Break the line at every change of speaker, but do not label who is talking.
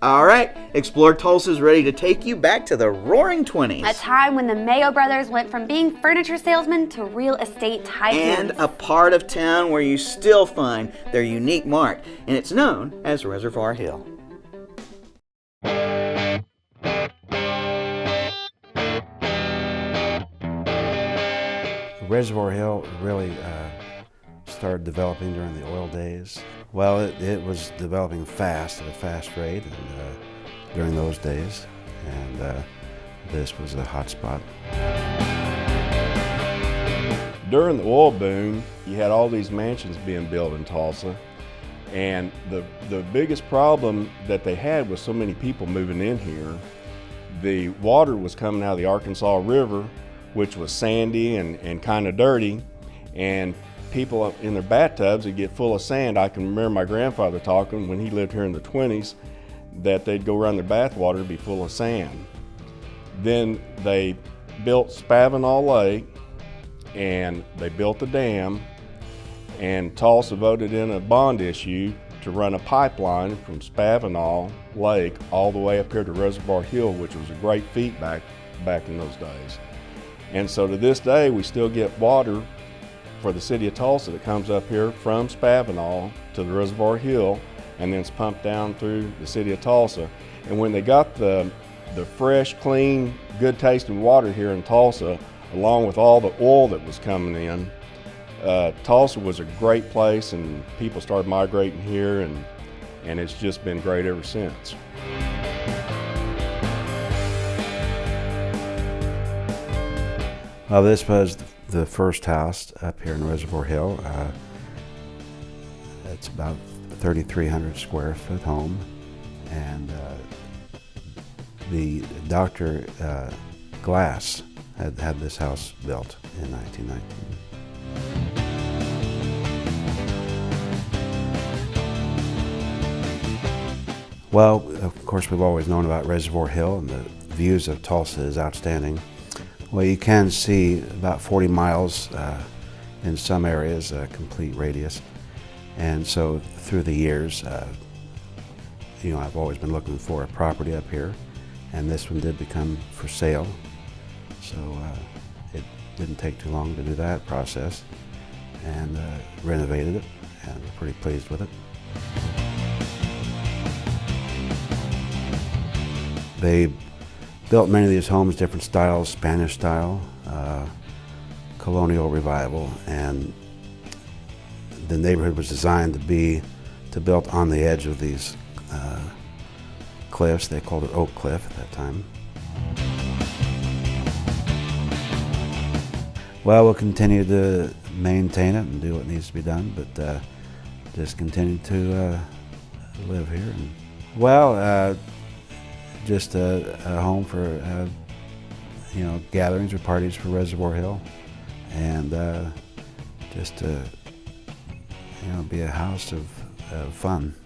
All right, Explore Tulsa is ready to take you back to the Roaring '20s.
A time when the Mayo brothers went from being furniture salesmen to real estate tycoons.
And a part of town where you still find their unique mark, and it's known as Reservoir Hill.
Reservoir Hill really started developing during the oil days. Well, it was developing fast at a fast rate during those days, and this was a hot spot.
During the oil boom, you had all these mansions being built in Tulsa, and the biggest problem that they had was so many people moving in here. The water was coming out of the Arkansas River, which was sandy and kind of dirty, and people in their bathtubs would get full of sand. I can remember my grandfather talking when he lived here in the 20s that they'd go around their bath water and be full of sand. Then they built Spavinaw Lake, and they built a dam, and Tulsa voted in a bond issue to run a pipeline from Spavinaw Lake all the way up here to Reservoir Hill, which was a great feat back in those days. And so to this day, we still get water for the city of Tulsa that comes up here from Spavinaw to the Reservoir Hill, and then it's pumped down through the city of Tulsa. And when they got the fresh, clean, good tasting water here in Tulsa, along with all the oil that was coming in, Tulsa was a great place, and people started migrating here, and it's just been great ever since.
Well, this was the first house up here in Reservoir Hill. It's about 3,300 square foot home, and the Dr. Glass had this house built in 1919. Well, of course, we've always known about Reservoir Hill, and the views of Tulsa is outstanding. Well, you can see about 40 miles in some areas, a complete radius. And so through the years, I've always been looking for a property up here, and this one did become for sale. So it didn't take too long to do that process, and renovated it, and we're pretty pleased with it. They built many of these homes, different styles, Spanish style, colonial revival, and the neighborhood was designed to built on the edge of these cliffs. They called it Oak Cliff at that time. Well, we'll continue to maintain it and do what needs to be done, but just continue to live here. Just a home for gatherings or parties for Reservoir Hill, and just to be a house of fun.